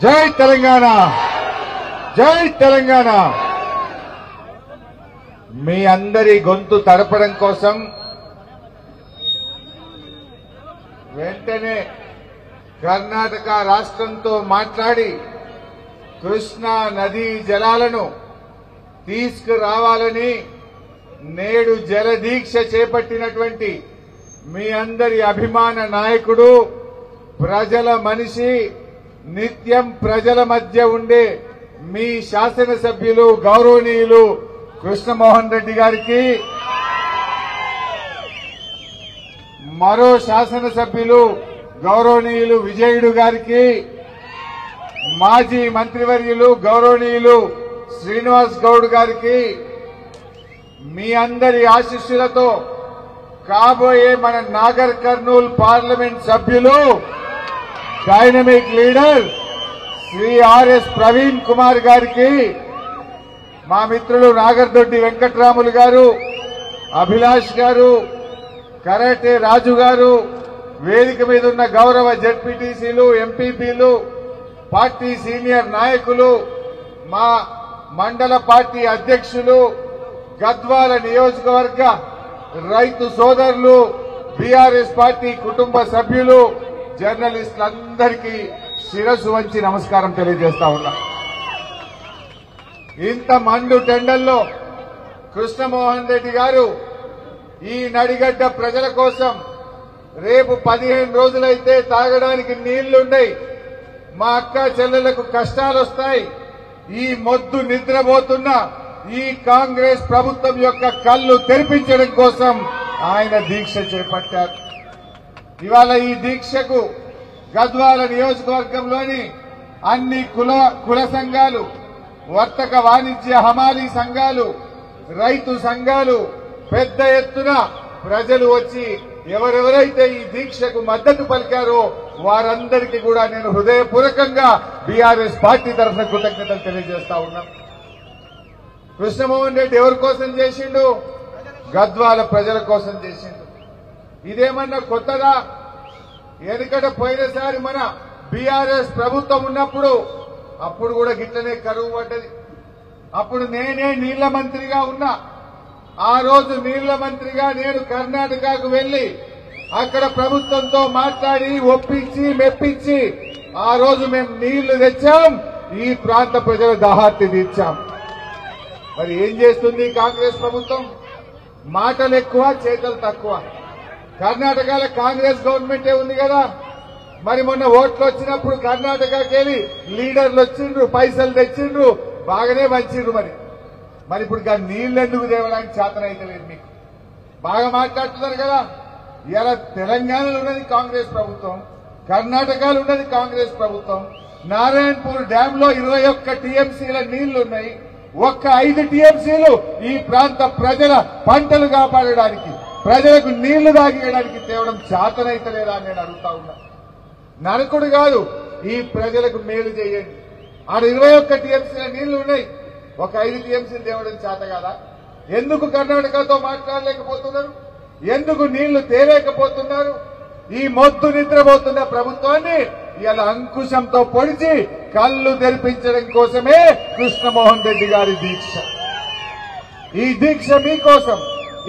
జై తెలంగాణ, జై తెలంగాణ. మీ అందరి గొంతు తడపడం కోసం వెంటనే కర్ణాటక రాష్ట్రంతో మాట్లాడి కృష్ణా నదీ జలాలను తీసుకురావాలని నేడు జలదీక్ష చేపట్టినటువంటి మీ అందరి అభిమాన నాయకుడు, ప్రజల మనిషి, నిత్యం ప్రజల మధ్య ఉండే మీ శాసనసభ్యులు గౌరవనీయులు కృష్ణమోహన్ రెడ్డి గారికి, మరో శాసనసభ్యులు గౌరవనీయులు విజయుడు గారికి, మాజీ మంత్రివర్యులు గౌరవనీయులు శ్రీనివాస్ గౌడ్ గారికి, మీ అందరి ఆశీస్సులతో కాబోయే మన నాగర్ కర్నూల్ పార్లమెంట్ సభ్యులు dynamic leader Shri RS Praveen Kumar గారికి, మా మిత్రులు నాగర్దొడ్డి వెంకట్రాములు గారు, అభిలాష్ గారు, కరాటే రాజు గారు, వేదిక మీద ఉన్న గౌరవ జెడ్పీటీసీలు, ఎంపీపీలు, పార్టీ సీనియర్ నాయకులు, మా మండల పార్టీ అధ్యక్షులు, గద్వాల నియోజకవర్గ రైతు సోదరులు, బీఆర్ఎస్ పార్టీ కుటుంబ సభ్యులు, జర్నలిస్టులందరికీ శిరస్సు వంచి నమస్కారం తెలియజేస్తా ఉన్నా. ఇంత మండు టెండల్లో కృష్ణమోహన్ రెడ్డి గారు ఈ నడిగడ్డ ప్రజల కోసం రేపు 15 రోజులైతే తాగడానికి నీళ్లుండయి, మా అక్క చెల్లెలకు కష్టాలొస్తాయి. ఈ మొద్దు నిద్రపోతున్న ఈ కాంగ్రెస్ ప్రభుత్వం యొక్క కళ్ళు తెరిపించడం కోసం ఆయన దీక్ష చేపట్టారు. ఇవాళ ఈ దీక్షకు గద్వాల నియోజకవర్గంలోని అన్ని కుల సంఘాలు, వర్తక వాణిజ్య హమాలీ సంఘాలు, రైతు సంఘాలు పెద్ద ఎత్తున ప్రజలు వచ్చి ఎవరెవరైతే ఈ దీక్షకు మద్దతు పలికారో వారందరికీ కూడా నేను హృదయపూర్వకంగా బీఆర్ఎస్ పార్టీ తరఫున కృతజ్ఞతలు తెలియజేస్తా ఉన్నాం. కృష్ణమోహన్ రెడ్డి ఎవరి కోసం చేసిండు? గద్వాల ప్రజల కోసం చేసిండు. ఇదేమన్నా కొత్తదా? ఎందుకంటే పోయినసారి మన బీఆర్ఎస్ ప్రభుత్వం ఉన్నప్పుడు అప్పుడు కూడా గిట్లనే కరువు పడ్డది. అప్పుడు నేనే నీళ్ల మంత్రిగా ఉన్నా. ఆ రోజు నీళ్ల మంత్రిగా నేను కర్ణాటకకు వెళ్లి అక్కడ ప్రభుత్వంతో మాట్లాడి ఒప్పించి మెప్పించి ఆ రోజు మేము నీళ్లు తెచ్చాం, ఈ ప్రాంత ప్రజల దాహార్తి తీర్చాం. మరి ఏం చేస్తుంది కాంగ్రెస్ ప్రభుత్వం? మాటలు ఎక్కువ, చేతలు తక్కువ. కర్ణాటకలో కాంగ్రెస్ గవర్నమెంటే ఉంది కదా. మరి మొన్న ఓట్లు వచ్చినప్పుడు కర్ణాటకకి వెళ్ళి లీడర్లు వచ్చిండ్రు, పైసలు తెచ్చిండ్రు, బాగానే పంచిండ్రు. మరి ఇప్పుడు నీళ్లు ఎందుకు తేవడానికి చేతనైతే లేదు మీకు? బాగా మాట్లాడుతున్నారు కదా. ఇలా తెలంగాణలో ఉన్నది కాంగ్రెస్ ప్రభుత్వం, కర్ణాటకలో ఉన్నది కాంగ్రెస్ ప్రభుత్వం. నారాయణపూర్ డ్యామ్ లో 21 టీఎంసీల నీళ్లున్నాయి. ఒక్క 5 టీఎంసీలు ఈ ప్రాంత ప్రజల పంటలు కాపాడడానికి, ప్రజలకు నీళ్లు తాగియడానికి తేవడం చేతనైతే లేదా అని నేను అడుగుతా ఉన్నా. నరకుడు కాదు, ఈ ప్రజలకు మేలు చేయండి. ఆడ 21 టీఎంసీల నీళ్లు ఉన్నాయి, ఒక 5 టీఎంసీలు తేవడం చేత కాదా? ఎందుకు కర్ణాటకతో మాట్లాడలేకపోతున్నారు? ఎందుకు నీళ్లు తేలేకపోతున్నారు? ఈ మొద్దు నిద్రపోతున్న ప్రభుత్వాన్ని ఇలా అంకుశంతో పొడిచి కళ్ళు తెరిపించడం కోసమే కృష్ణమోహన్ రెడ్డి గారి దీక్ష. ఈ దీక్ష మీకోసం,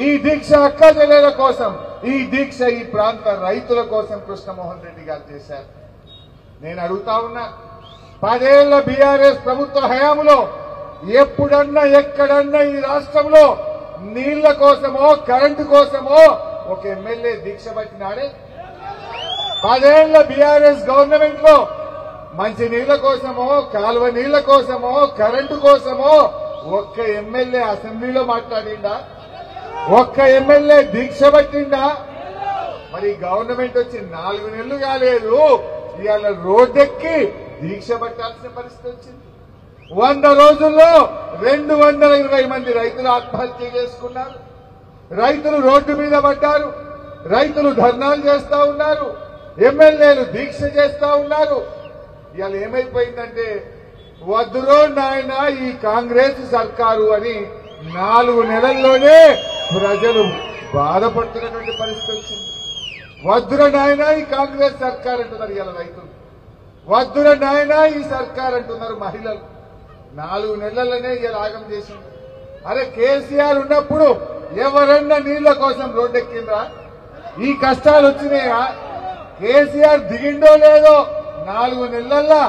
ఈ దీక్ష అక్క చెల్లెల కోసం, ఈ దీక్ష ఈ ప్రాంత రైతుల కోసం కృష్ణమోహన్ రెడ్డి గారు చేశారు. నేను అడుగుతా ఉన్నా, 10 ఏళ్ల బీఆర్ఎస్ ప్రభుత్వ హయాంలో ఎప్పుడన్నా ఎక్కడన్నా ఈ రాష్ట్రంలో నీళ్ల కోసమో కరెంటు కోసమో ఒక ఎమ్మెల్యే దీక్ష పట్టినాడే? 10 ఏళ్ల బీఆర్ఎస్ గవర్నమెంట్ లో మంచి నీళ్ల కోసమో, కాలువ నీళ్ల కోసమో, కరెంటు కోసమో ఒక్క ఎమ్మెల్యే అసెంబ్లీలో మాట్లాడిందా? ఒక్క ఎమ్మెల్యే దీక్ష పట్టిందా? మరి గవర్నమెంట్ వచ్చి 4 నెలలు కాలేదు, ఇవాళ రోడ్డెక్కి దీక్ష పట్టాల్సిన పరిస్థితి వచ్చింది. 100 రోజుల్లో 220 మంది రైతులు ఆత్మహత్య చేసుకున్నారు. రైతులు రోడ్డు మీద పడ్డారు, రైతులు ధర్నాలు చేస్తా ఉన్నారు, ఎమ్మెల్యేలు దీక్ష చేస్తా ఉన్నారు. ఇవాళ ఏమైపోయిందంటే వద్దురో నాయన ఈ కాంగ్రెస్ సర్కారు అని 4 నెలల్లోనే ప్రజలు బాధపడుతున్నటువంటి పరిస్థితి వచ్చింది. వద్దురో నాయన ఈ కాంగ్రెస్ సర్కారు అంటున్నారు ఇవాళ రైతులు. వద్దుల నాయనా ఈ సర్కార్ అంటున్నారు మహిళలు. 4 నెలలనే ఇక రాగం చేసింది. అరే కేసీఆర్ ఉన్నప్పుడు ఎవరన్నా నీళ్ల కోసం రోడ్డెక్కిందా? ఈ కష్టాలు వచ్చినాయా? కేసీఆర్ దిగిండో లేదో 4 నెలల్లో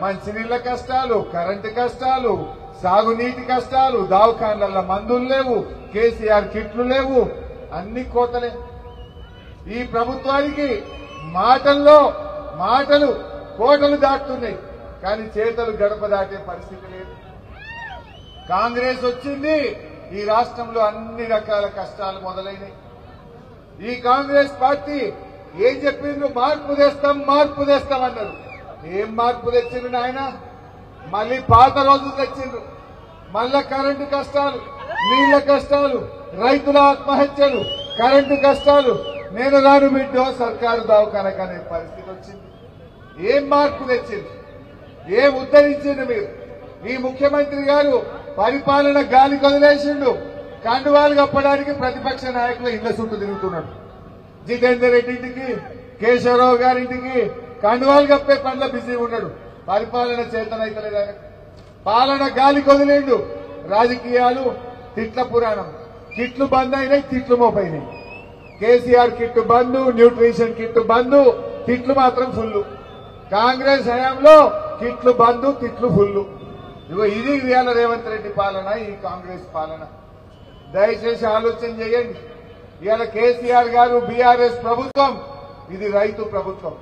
మంచినీళ్ల కష్టాలు, కరెంటు కష్టాలు, సాగునీటి కష్టాలు, దవాఖాన్ల మందులు లేవు, కేసీఆర్ కిట్లు లేవు, అన్ని కోతలే. ఈ ప్రభుత్వానికి మాటలు కోటలు దాటుతున్నాయి, కానీ చేతలు గడప దాటే పరిస్థితి లేదు. కాంగ్రెస్ వచ్చింది, ఈ రాష్ట్రంలో అన్ని రకాల కష్టాలు మొదలైనవి. ఈ కాంగ్రెస్ పార్టీ ఏం చెప్పిండ్రు? మార్పు తెస్తాం అన్నారు. ఏం మార్పు తెచ్చిండ్రు నాయన? మళ్ళీ పాత రోజులు తెచ్చిండ్రు. మళ్ళా కరెంటు కష్టాలు, నీళ్ల కష్టాలు, రైతుల ఆత్మహత్యలు, కరెంటు కష్టాలు. నేను రాను బిడ్డో సర్కారు దవాఖానకనే పరిస్థితి వచ్చింది. ఏం మార్పు తెచ్చింది? ఏం ఉద్ధరించిండు మీరు? ఈ ముఖ్యమంత్రి గారు పరిపాలన గాలి కొదిలేసిండు. కండువాలు కప్పడానికి ప్రతిపక్ష నాయకులు ఇళ్ల చుట్టూ తిరుగుతున్నాడు. జితేందర్ రెడ్డి ఇంటికి, కేశవరావు గారింటికి కండువాలు కప్పే పనుల బిజీ ఉన్నాడు. పరిపాలన చేతనైతలేదు. ఆయన పాలన గాలి కొదిలేండు. రాజకీయాలు తిట్ల పురాణం. కిట్లు బంద్ అయినాయి, తిట్లు మోపైనాయి. కేసీఆర్ కిట్టు బంద్, న్యూట్రిషన్ కిట్టు బంద్, తిట్లు మాత్రం ఫుల్. కాంగ్రెస్ హయాంలో కిట్లు బంద్, తిట్లు ఫుల్. ఇగో ఇది ఇవాళ రేవంత్ రెడ్డి పాలన, ఈ కాంగ్రెస్ పాలన. దయచేసి ఆలోచన చేయండి. ఇవాళ కేసీఆర్ గారు బీఆర్ఎస్ ప్రభుత్వం, ఇది రైతు ప్రభుత్వం,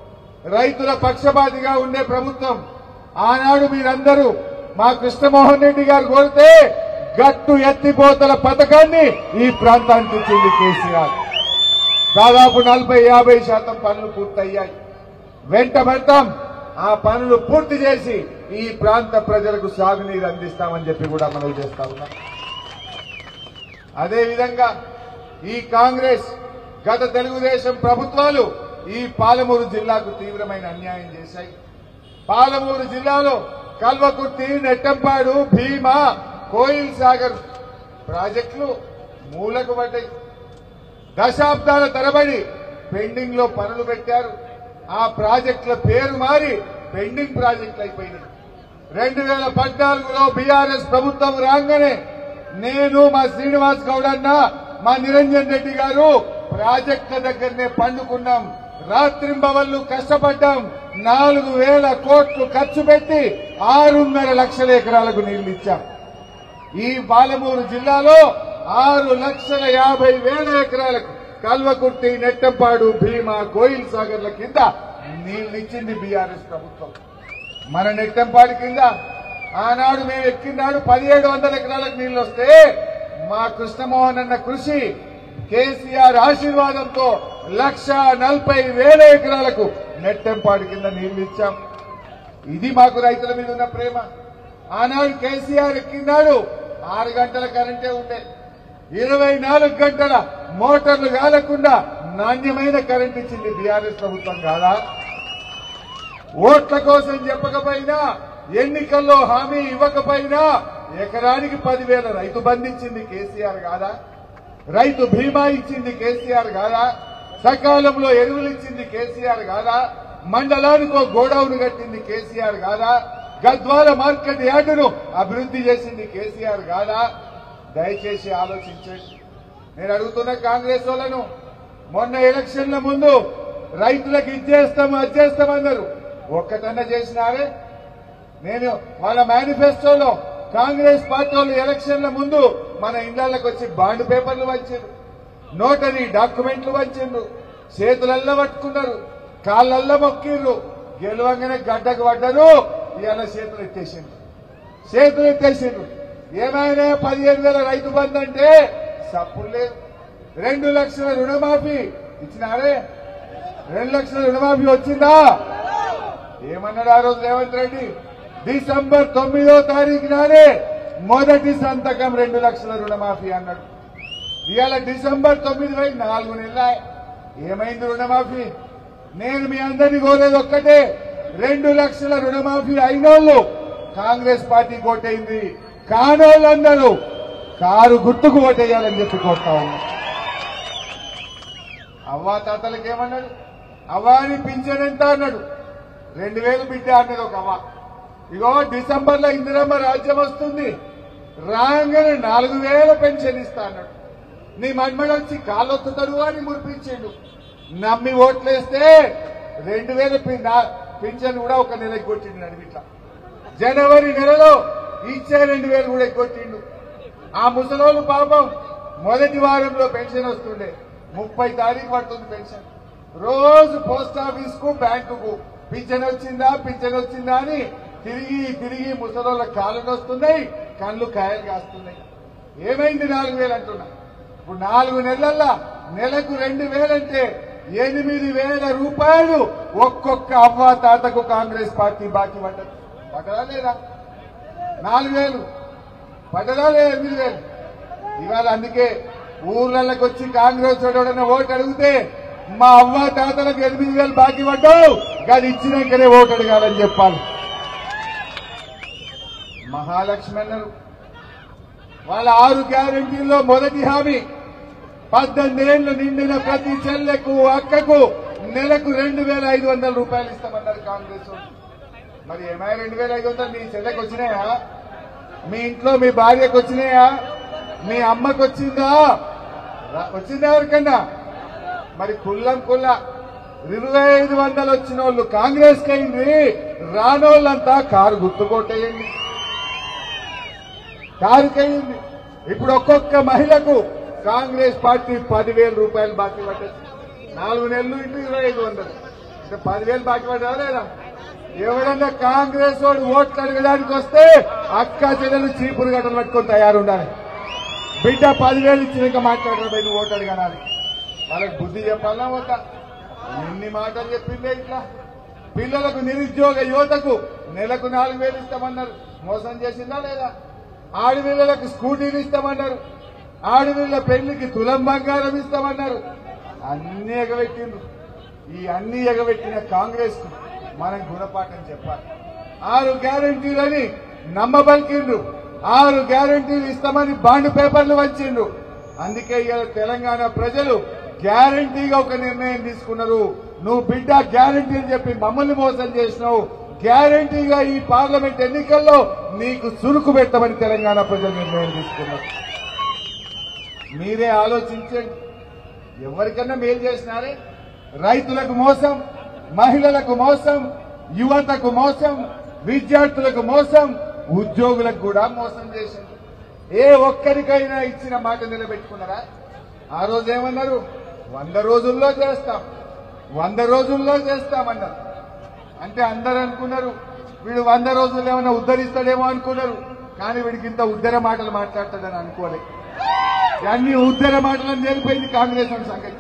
రైతుల పక్షపాతిగా ఉండే ప్రభుత్వం. ఆనాడు మీరందరూ మా కృష్ణమోహన్ రెడ్డి గారు కోరితే గట్టు ఎత్తిపోతల పథకాన్ని ఈ ప్రాంతానికి ఇచ్చింది కేసీఆర్. దాదాపు 40-50% పనులు పూర్తయ్యాయి. వెంట పెడతాం, ఆ పనులు పూర్తి చేసి ఈ ప్రాంత ప్రజలకు సాగునీరు అందిస్తామని చెప్పి కూడా మనవి చేస్తా ఉన్నాం. అదేవిధంగా ఈ కాంగ్రెస్ గత తెలుగుదేశం ప్రభుత్వాలు ఈ పాలమూరు జిల్లాకు తీవ్రమైన అన్యాయం చేశాయి. పాలమూరు జిల్లాలో కల్వకుర్తి, నెట్టంపాడు, భీమా, కోయిల్ సాగర్ ప్రాజెక్టులు మూలకు పడ్డాయి. దశాబ్దాల తరబడి పెండింగ్ లో పనులు పెట్టారు. ఆ ప్రాజెక్టుల పేరు మారి పెండింగ్ ప్రాజెక్టులు అయిపోయినాయి. 2014లో బీఆర్ఎస్ ప్రభుత్వం రాగానే నేను, మా శ్రీనివాస్ గౌడ్ అన్న, మా నిరంజన్ రెడ్డి గారు ప్రాజెక్టుల దగ్గరనే పండుకున్నాం. రాత్రింబవళ్లు కష్టపడ్డాం. 4,000 కోట్లు ఖర్చు పెట్టి 6.5 లక్షల ఎకరాలకు నీళ్లు ఇచ్చాం. ఈ పాలమూరు జిల్లాలో 6,50,000 ఎకరాలకు కల్వకుర్తి, నెట్టంపాడు, భీమా, కోయిల్ సాగర్ల కింద నీళ్లు ఇచ్చింది బీఆర్ఎస్ ప్రభుత్వం. మన నెట్టంపాడు కింద ఆనాడు మేము ఎక్కినాడు 1,700 ఎకరాలకు నీళ్లు వస్తే మా కృష్ణమోహన్ అన్న కృషి, కేసీఆర్ ఆశీర్వాదంతో 1,40,000 ఎకరాలకు నెట్టంపాడు కింద నీళ్లు ఇచ్చాం. ఇది మాకు రైతుల మీద ఉన్న ప్రేమ. ఆనాడు కేసీఆర్ ఎక్కినాడు 6 గంటల కరెంటే ఉండే, 24 గంటల మోటార్లు కాలకుండా నాణ్యమైన కరెంట్ ఇచ్చింది బీఆర్ఎస్ ప్రభుత్వం కాదా? ఓట్ల కోసం చెప్పకపోయినా, ఎన్నికల్లో హామీ ఇవ్వకపోయినా ఎకరానికి 10,000 రైతు బంధు ఇచ్చింది కేసీఆర్ కాదా? రైతు బీమా ఇచ్చింది కేసీఆర్ కాదా? సకాలంలో ఎరువులు ఇచ్చింది కేసీఆర్ కాదా? మండలానికో గోడౌన్ కట్టింది కేసీఆర్ కాదా? గద్వాల మార్కెట్ యార్డును అభివృద్ధి చేసింది కేసీఆర్ కాదా? దయచేసి ఆలోచించండి. నేను అడుగుతున్న కాంగ్రెస్ వాళ్ళను, మొన్న ఎలక్షన్ల ముందు రైతులకు ఇచ్చేస్తాము అచ్చేస్తామన్నారు. ఒక్కటన్నా చేసినారే? నేను వాళ్ళ మేనిఫెస్టోలో కాంగ్రెస్ పార్టీ వాళ్ళు ఎలక్షన్ల ముందు మన ఇళ్లకు వచ్చి బాండ్ పేపర్లు వంచారు, నోటరీ డాక్యుమెంట్లు వంచారు, చేతులల్లో పట్టుకున్నారు, కాళ్ళల్లో మొక్కిర్రు, గెలవంగానే గడ్డకు పడ్డారు. ఇవాళ చేతులు ఎత్తేసిండ్రు. ఏమైనా 15,000 రైతు బంధు అంటే సప్పుడు లేదు. 2 లక్షల రుణమాఫీ ఇచ్చినారే? 2 లక్షల రుణమాఫీ వచ్చిందా? ఏమన్నాడు ఆ రోజు రేవంత్ రెడ్డి? డిసెంబర్ 9వ తారీఖు నాడే మొదటి సంతకం 2 లక్షల రుణమాఫీ అన్నాడు. ఇవాళ డిసెంబర్ 9 వరకు 4 నెలల ఏమైంది రుణమాఫీ? నేను మీ అందరినీ కోరేది ఒక్కటే, 2 లక్షల రుణమాఫీ అయినోళ్లు కాంగ్రెస్ పార్టీ ఓటైంది, కానోళ్ళందరూ కారు గుర్తుకు ఓటేయాలని చెప్పి కోరుతా ఉన్నా. అవ్వా తాతలకు ఏమన్నాడు? అవ్వాని పింఛన్ ఎంత అన్నాడు. 2000 బిడ్డ అన్నది ఒక అవ్వ. ఇగో డిసెంబర్లో ఇందిరమ్మ రాజ్యం వస్తుంది, రాగానే 4000 పెన్షన్ ఇస్తా అన్నాడు. నీ మన్మడు వచ్చి కాళ్ళొత్తుతాడు అని మురిపించిండు. నమ్మి ఓట్లేస్తే 2000 పింఛన్ కూడా ఒక నెల ఎగ్గొట్టిండు. నడిమిట్లా జనవరి నెలలో ఇచ్చే 2000 కూడా ఎగ్గొట్టిండు. ఆ ముసలోళ్ళు పాపం మొదటి వారంలో పెన్షన్ వస్తుండే, 30 తారీఖు పడుతుంది పెన్షన్. రోజు పోస్ట్ ఆఫీస్ కు బ్యాంకుకు పింఛన్ వచ్చిందా అని తిరిగి ముసలోళ్ళ కాళ్ళు వస్తున్నాయి, కళ్ళు కాయలు కాస్తున్నాయి. ఏమైంది 4000 అంటున్నా. ఇప్పుడు 4 నెలల్లో నెలకు 2000 అంటే 8000 రూపాయలు ఒక్కొక్క అవ్వ తాతకు కాంగ్రెస్ పార్టీ బాకీ పడ్డదా లేదా? 4000 పడ్డదా లేదా? 8000. ఇవాళ అందుకే ఊర్లలోకి వచ్చి కాంగ్రెస్ ఎవడన్నా ఓటు అడిగితే మా అవ్వ తాతలకు 8000 బాకీ పడ్డావు, అది ఇచ్చినాకనే ఓటు అడగాలని చెప్పాలి. మహాలక్ష్మి అన్నారు. వాళ్ళ 6 గ్యారెంటీల్లో మొదటి హామీ 18 ఏళ్లు నిండిన ప్రతి చెల్లెకు అక్కకు నెలకు 2500 రూపాయలు ఇస్తామన్నారు కాంగ్రెస్. మరి ఏమైనా 2500 మీ చెల్లెకు వచ్చినాయా? మీ ఇంట్లో మీ భార్యకు వచ్చినాయా? మీ అమ్మకు వచ్చిందా ఎవరికన్నా? మరి కుల్లం 2500 వచ్చిన వాళ్ళు కాంగ్రెస్ కయింది, రానోళ్ళంతా కారు గుర్తుకోటేయండి, కారుకయింది. ఇప్పుడు ఒక్కొక్క మహిళకు కాంగ్రెస్ పార్టీ 10,000 రూపాయలు బాకీ పడ్డది. 4 నెలలు ఇంటూ 2500 అంటే 10,000 బాకీ పడ్డా లేదా? ఎవడన్నా కాంగ్రెస్ వాడు ఓట్లు అడగడానికి వస్తే అక్క చెల్లెలు చీపురు గడ్డలు పట్టుకొని తయారుండాలి. బిడ్డ 10,000 ఇచ్చినాక మాట్లాడరా నువ్వు ఓటు అడగనాలి. వాళ్ళకి బుద్ధి చెప్పాలా వద్దా? ఎన్ని మాటలు చెప్పిందే ఇట్లా. పిల్లలకు నిరుద్యోగ యువతకు నెలకు 4000 ఇస్తామన్నారు, మోసం చేసిందా లేదా? ఆడపిల్లలకు స్కూటీలు ఇస్తామన్నారు, ఆడపిల్ల పెళ్లికి తులం బంగారం ఇస్తామన్నారు. అన్ని ఎగబెట్టిండ్రు. ఈ అన్ని ఎగబెట్టిన కాంగ్రెస్ కు మనం గుణపాఠం చెప్పాలి. 6 గ్యారెంటీలని నమ్మబలికిండ్రు, 6 గ్యారెంటీలు ఇస్తామని బాండ్ పేపర్లు వంచిండ్రు. అందుకే ఇవాళ తెలంగాణ ప్రజలు గ్యారెంటీగా ఒక నిర్ణయం తీసుకున్నారు. నువ్వు బిడ్డ గ్యారెంటీని చెప్పి మమ్మల్ని మోసం చేసినావు, గ్యారెంటీగా ఈ పార్లమెంట్ ఎన్నికల్లో నీకు సురుకు పెట్టమని తెలంగాణ ప్రజలు నిర్ణయం తీసుకున్నారు. మీరే ఆలోచించండి. ఎవరికన్నా మేలు చేసినారే? రైతులకు మోసం, మహిళలకు మోసం, యువతకు మోసం, విద్యార్థులకు మోసం, ఉద్యోగులకు కూడా మోసం చేసింది. ఏ ఒక్కరికైనా ఇచ్చిన మాట నిలబెట్టుకున్నారా? ఆ రోజు ఏమన్నారు? 100 రోజుల్లో చేస్తాం, 100 రోజుల్లో చేస్తామన్నారు. అంటే అందరూ అనుకున్నారు వీడు 100 రోజుల్లో ఏమైనా ఉద్ధరిస్తాడేమో అనుకున్నారు. కానీ వీడికి ఇంత ఉద్దర మాటలు మాట్లాడతాడని అనుకోలేదు. అన్ని ఉద్దర మాటలను తెలిపోయింది కాంగ్రెస్ సంగతి.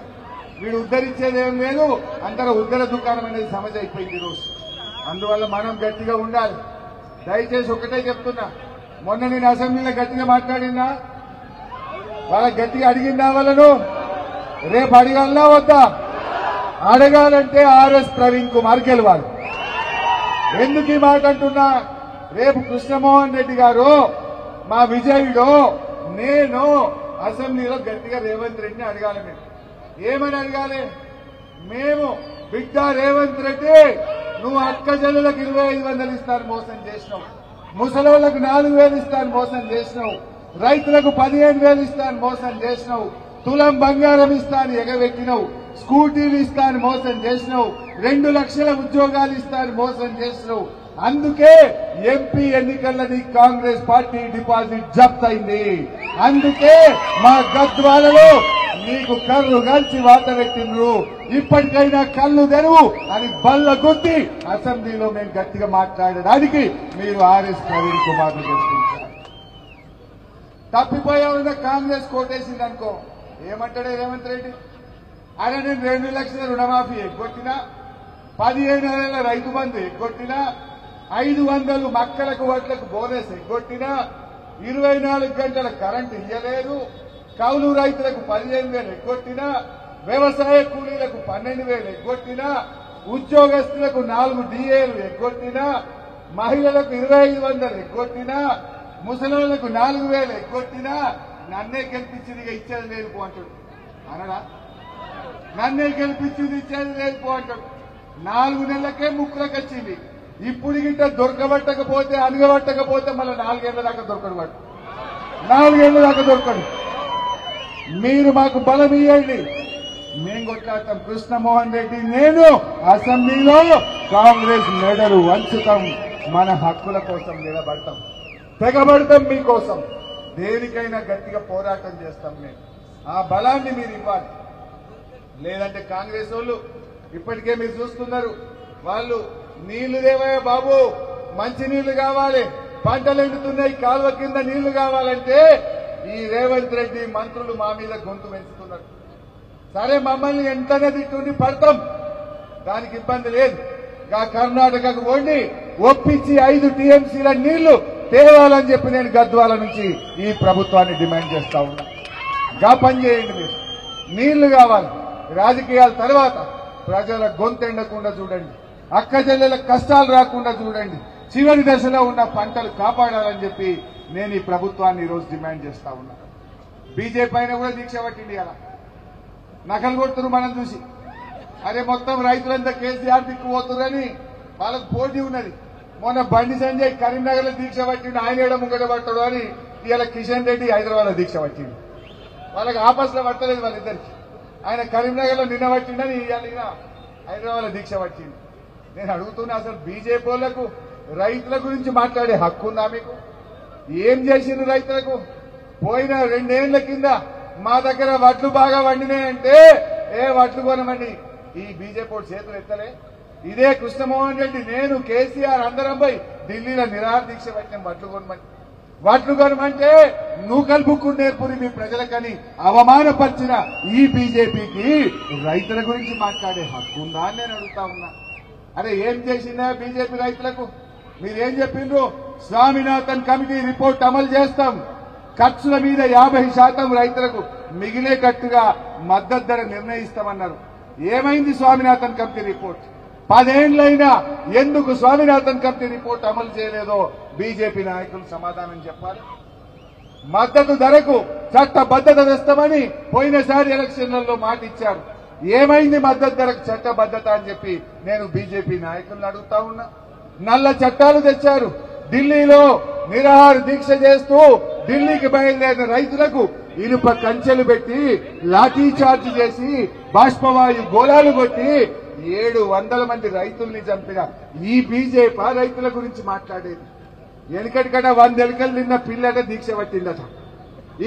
వీడు ఉద్ధరించేదేం లేదు, అంతగా ఉద్దర దుకాణం అనేది సమస్య అయిపోయింది ఈరోజు. అందువల్ల మనం గట్టిగా ఉండాలి. దయచేసి ఒకటే చెప్తున్నా, మొన్న నేను అసెంబ్లీలో గట్టిగా మాట్లాడినా, వాళ్ళకి గట్టిగా అడిగిందా వాళ్ళను? రేపు అడగాలనా వద్దా? అడగాలంటే ఆర్ఎస్ ప్రవీణ్ కుమార్ గెలవాలి. ఎందుకు ఈ మాట అంటున్నా? రేపు కృష్ణమోహన్ రెడ్డి గారు, మా విజయుడు, నేను అసెంబ్లీలో గట్టిగా రేవంత్ రెడ్డిని అడగాలి. మేము ఏమని అడగాలి? మేము బిడ్డ రేవంత్ రెడ్డి, నువ్వు అక్క చెల్లెలకు 2500 ఇస్తాను మోసం చేసినావు, ముసలోళ్లకు 4000 ఇస్తాను మోసం చేసినావు, రైతులకు 15,000 ఇస్తాను మోసం చేసినావు, తులం బంగారం ఇస్తాను ఎగబెట్టినావు, స్కూటీలు ఇస్తాను మోసం చేసినావు, 2 లక్షల ఉద్యోగాలు ఇస్తాను మోసం చేసినావు. అందుకే ఎంపీ ఎన్నికల్లో కాంగ్రెస్ పార్టీ డిపాజిట్ జప్త్ అయింది. అందుకే మా గద్వాలలో నీకు కళ్ళు కలిసి వాత పెట్టిండ్రు. ఇప్పటికైనా కళ్ళు తెరువు అని బల్ల గుద్ది అసెంబ్లీలో మేము గట్టిగా మాట్లాడడానికి మీరు ఆర్ఎస్ ప్రవీణ్ కుమార్ గెలిపించారు. తప్పిపోయామన్న కాంగ్రెస్ కోటేసింది అనుకో, ఏమంటాడే రేవంత్ రెడ్డి? ఆయన నేను 2 లక్షల రుణమాఫీ ఎగ్గొట్టినా, 15,000 రైతు బంధు ఎగ్గొట్టినా, 500 మక్కలకు వడ్లకు బోనస్ ఎగ్గొట్టినా, 24 గంటల కరెంటు ఇయ్యలేదు, కౌలు రైతులకు 15,000 ఎగ్గొట్టినా, వ్యవసాయ కూలీలకు 12,000 ఎగ్గొట్టినా, ఉద్యోగస్తులకు 4 డిఏలు ఎగ్గొట్టినా, మహిళలకు 2,500 ఎగ్గొట్టినా, ముసలిళ్లకు 4,000 ఎగ్గొట్టినా, నన్నే గెలిపించింది ఇచ్చేది లేదు పో అంటాడు. అనడా? నన్నే గెలిపించింది ఇచ్చేది లేదు పో అంటాడు. 4 నెలలకే ముక్కులకు వచ్చింది. ఇప్పుడు గిట్ట దొరకబట్టకపోతే అనగబట్టకపోతే మళ్ళీ 4 ఏళ్ల దాకా దొరకడు. వాడు 4 ఏళ్ల దాకా దొరకడు. మీరు మాకు బలం ఇవ్వండి, మేము కొట్లాడతాం. కృష్ణమోహన్ రెడ్డి నేను అసెంబ్లీలో కాంగ్రెస్ మెడలు వంచుతాం. మన హక్కుల కోసం నిలబడతాం, తెగబడతాం. మీకోసం దేనికైనా గట్టిగా పోరాటం చేస్తాం. మేము ఆ బలాన్ని మీరు ఇవ్వాలి. లేదంటే కాంగ్రెస్ వాళ్ళు ఇప్పటికే మీరు చూస్తున్నారు, వాళ్ళు నీళ్లు దేవయ్య బాబు, మంచి నీళ్లు కావాలి, పంటలు ఎండుతున్నాయి, కాలువ కింద నీళ్లు కావాలంటే ఈ రేవంత్ రెడ్డి మంత్రులు మా మీద గొంతు పెంచుతున్నారు. సరే, మమ్మల్ని ఎంతనే తిట్టుండి పడతాం, దానికి ఇబ్బంది లేదు. కర్ణాటకకు పోండి, ఒప్పించి 5 టీఎంసీల నీళ్లు తేవాలని చెప్పి నేను గద్వాల నుంచి ఈ ప్రభుత్వాన్ని డిమాండ్ చేస్తా ఉన్నా. పని చేయండి. మీరు నీళ్లు కావాలి. రాజకీయాల తర్వాత ప్రజల గొంతు ఎండకుండా చూడండి, అక్క చెల్లెల కష్టాలు రాకుండా చూడండి, చివరి దశలో ఉన్న పంటలు కాపాడాలని చెప్పి నేను ఈ ప్రభుత్వాన్ని ఈరోజు డిమాండ్ చేస్తా ఉన్నా. బీజేపీ అయినా కూడా దీక్ష పట్టింది. అలా నకలు కొడుతున్నారు మనం చూసి. అరే, మొత్తం రైతులంతా కేసీఆర్ దిక్కుపోతున్నారని వాళ్ళకు పోటీ ఉన్నది. మొన్న బండి సంజయ్ కరీంనగర్ లో దీక్ష పట్టిండు, ఆయన ఏడ ముంగట పట్టాడు అని ఇవాళ కిషన్ రెడ్డి హైదరాబాద్ లో దీక్ష పట్టిండు. వాళ్ళకి ఆపస్ లో పట్టలేదు వాళ్ళిద్దరికి. ఆయన కరీంనగర్ లో నిన్న పట్టిండని ఇవాళ హైదరాబాద్ లో దీక్ష పట్టిండు. నేను అడుగుతున్నా, అసలు బీజేపీ వాళ్లకు రైతుల గురించి మాట్లాడే హక్కు ఉందా మీకు? ఏం చేసిండ్రు రైతులకు? పోయిన 2 ఏళ్ల కింద మా దగ్గర వడ్లు బాగా వండినాయంటే వడ్లు కొనమని ఈ బీజేపీ చేతులు ఎత్తలే. ఇదే కృష్ణమోహన్ రెడ్డి, నేను, కేసీఆర్ అందరం పోయి ఢిల్లీలో నిరాహార దీక్ష పెట్టిన వడ్లు కొనమంటే నూకలు బుక్కు నేర్పుని మీ ప్రజలకని అవమానపరిచిన ఈ బీజేపీకి రైతుల గురించి మాట్లాడే హక్కు ఉందా అని నేను అడుగుతా ఉన్నా. అరే, ఏం చేసిందా బీజేపీ రైతులకు? మీరేం చెప్పిండ్రు? స్వామినాథన్ కమిటీ రిపోర్ట్ అమలు చేస్తాం, ఖర్చుల మీద 50% రైతులకు మిగిలేటట్టుగా మద్దతు ధర నిర్ణయిస్తామన్నారు. ఏమైంది స్వామినాథన్ కమిటీ రిపోర్ట్? 10 ఏళ్లైనా ఎందుకు స్వామినాథన్ కమిటీ రిపోర్ట్ అమలు చేయలేదో బీజేపీ నాయకులు సమాధానం చెప్పాలి. మద్దతు ధరకు చట్టబద్దత తెస్తామని పోయినసారి ఎలక్షన్లలో మాట ఇచ్చారు. ఏమైంది మద్దతు ధరకు చట్టబద్దత అని చెప్పి నేను బీజేపీ నాయకులను అడుగుతా ఉన్నా. నల్ల చట్టాలు తెచ్చారు. ఢిల్లీలో నిరాహార దీక్ష చేస్తూ ఢిల్లీకి బయలుదేరిన రైతులకు ఇనుప కంచెలు పెట్టి లాఠీ చార్జ్ చేసి బాష్పవాయు గోళాలు కొట్టి 700 మంది రైతుల్ని చంపిన ఈ బీజేపీ రైతుల గురించి మాట్లాడేది. వెనకటికట 100 ఎలుకలు నిన్న పిల్లట దీక్ష పట్టిందట.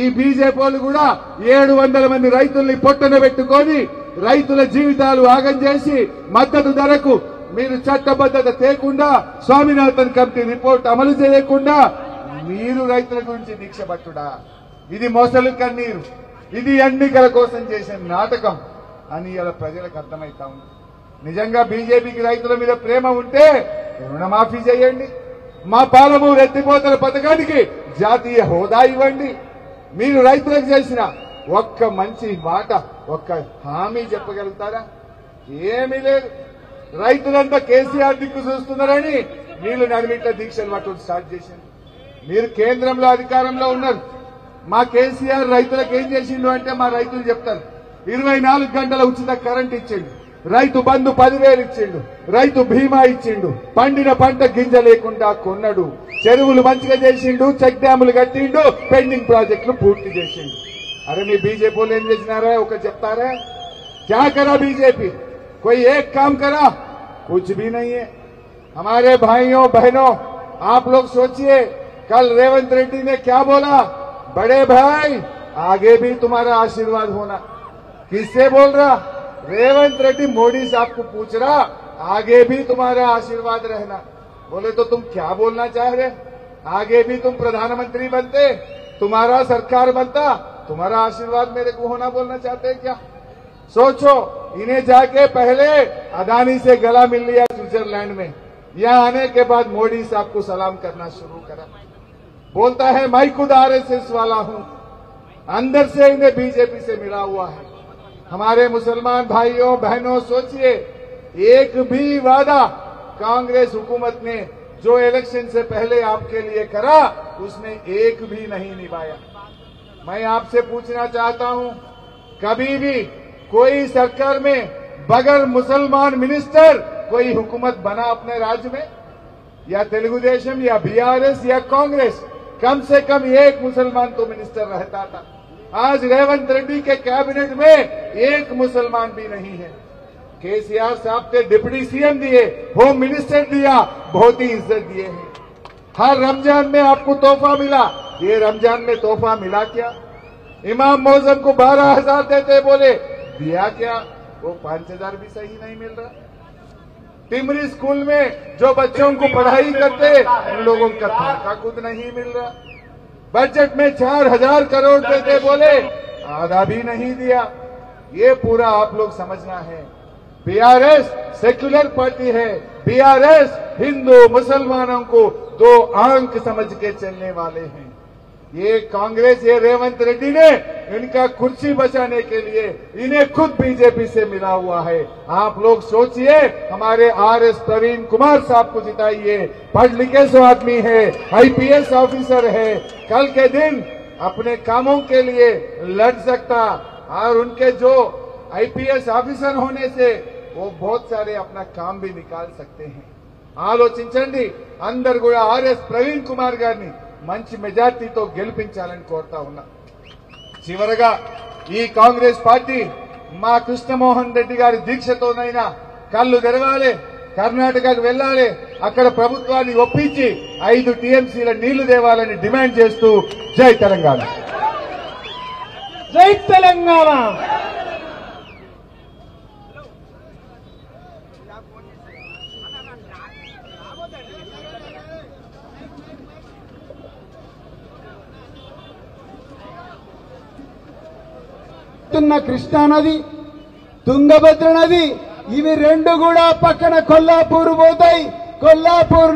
ఈ బీజేపీ వాళ్ళు కూడా 700 మంది రైతుల్ని పొట్టన పెట్టుకొని రైతుల జీవితాలు ఆగం చేసి మద్దతు ధరకు మీరు చట్టబద్దత తేకుండా, స్వామినాథన్ కమిటీ రిపోర్ట్ అమలు చేయకుండా మీరు రైతుల గురించి దీక్ష పట్టుడా? ఇది మొసలు కన్నీరు, ఇది ఎన్నికల కోసం చేసిన నాటకం అని ఇలా ప్రజలకు అర్థమైతా ఉంది. నిజంగా బీజేపీకి రైతుల మీద ప్రేమ ఉంటే రుణమాఫీ చేయండి, మా పాలమూరు ఎత్తిపోతల పథకానికి జాతీయ హోదా ఇవ్వండి. మీరు రైతులకు చేసిన ఒక్క మంచి మాట, ఒక్క హామీ చెప్పగలుగుతారా? ఏమీ లేదు. రైతులంతా కేసీఆర్ దిక్కు చూస్తున్నారని వీళ్ళు నడిమిట్ల దీక్షలు పట్టుకుని స్టార్ట్ చేసింది. మీరు కేంద్రంలో అధికారంలో ఉన్నారు. మా కేసీఆర్ రైతులకు ఏం చేసిండు అంటే మా రైతులు చెప్తారు. 24 గంటల ఉచిత కరెంట్ ఇచ్చిండు, రైతు బంధు 10,000 ఇచ్చిండు, రైతు బీమా ఇచ్చిండు, పండిన పంట గింజ లేకుండా కొన్నాడు, చెరువులు మంచిగా చేసిండు, చెక్ డ్యాములు కట్టిండు, పెండింగ్ ప్రాజెక్టులు పూర్తి చేసిండు. अरे मी बीजेपी बोले ఒక చెప్తారా? क्या करा बीजेपी? कोई एक काम करा? कुछ भी नहीं है. हमारे भाइयों बहनों, आप लोग सोचिए, कल रेवंत रेड्डी ने क्या बोला? बड़े भाई, आगे भी तुम्हारा आशीर्वाद होना. किससे बोल रहा? रेवंत रेड्डी मोदी साहब को पूछ रहा, आगे भी तुम्हारा आशीर्वाद रहना. बोले तो तुम क्या बोलना चाह रहे? आगे भी तुम प्रधानमंत्री बनते, तुम्हारा सरकार बनता, तुम्हारा आशीर्वाद मेरे को होना बोलना चाहते हैं क्या? सोचो, इन्हें जाके पहले अदानी से गला मिल लिया स्विट्जरलैंड में, यहां आने के बाद मोदी साहब को सलाम करना शुरू करा. बोलता है मैं खुद आरएसएस वाला हूं, अंदर से इन्हें बीजेपी से मिला हुआ है. हमारे मुसलमान भाइयों बहनों, सोचिए, एक भी वादा कांग्रेस हुकूमत ने जो इलेक्शन से पहले आपके लिए करा, उसने एक भी नहीं निभाया. मैं आपसे पूछना चाहता हूं, कभी भी कोई सरकार में बगैर मुसलमान मिनिस्टर कोई हुकूमत बना अपने राज्य में, या तेलुगुदेशम या बीआरएस या कांग्रेस, कम से कम एक मुसलमान तो मिनिस्टर रहता था। आज रेवंत रेड्डी के कैबिनेट में एक मुसलमान भी नहीं है। केसीआर साहब ने डिप्टी सीएम दिए, होम मिनिस्टर दिया, बहुत ही इज्जत दिए हैं। हर रमजान में आपको तोहफा मिला, ये रमजान में तोहफा मिला क्या? इमाम मौजम को 12,000 देते, बोले दिया क्या? वो 5,000 भी सही नहीं मिल रहा। टिमरी स्कूल में जो बच्चों को पढ़ाई करते, उन लोगों का तनख्वाह खुद नहीं मिल रहा। बजट में 4,000 करोड़ देते, बोले आधा भी नहीं दिया। ये पूरा आप लोग समझना है। बीआरएस सेक्युलर पार्टी है। बीआरएस हिंदू मुसलमानों को दो आंक समझ के चलने वाले हैं। ये कांग्रेस, ये रेवंत रेड्डी ने इनका कुर्सी बचाने के लिए इन्हें खुद बीजेपी से मिला हुआ है। आप लोग सोचिए, हमारे आरएस प्रवीण कुमार साहब को जिताइए, पढ़ लिखे सो आदमी है, आईपीएस ऑफिसर है, कल के दिन अपने कामों के लिए लड़ सकता, और उनके जो आईपीएस ऑफिसर होने से वो बहुत सारे अपना काम भी निकाल सकते हैं। ఆలోచించండి। అందరు కూడా ఆర్ఎస్ ప్రవీణ్ కుమార్ గారిని మంచి మెజార్టీతో గెలిపించాలని కోరుతా ఉన్నా। చివరగా ఈ కాంగ్రెస్ పార్టీ మా కృష్ణమోహన్ రెడ్డి గారి దీక్షతోనైనా కళ్ళు తెరవాలి, కర్ణాటకకు వెళ్లాలి, అక్కడ ప్రభుత్వాన్ని ఒప్పించి 5 టీఎంసీల నీళ్లు దేవాలని డిమాండ్ చేస్తూ జై తెలంగాణ, జై తెలంగాణ। కృష్ణా నది, తుంగభద్ర నది, ఇవి రెండు కూడా పక్కన కొల్లాపూర్ పోతాయి। కొల్లాపూర్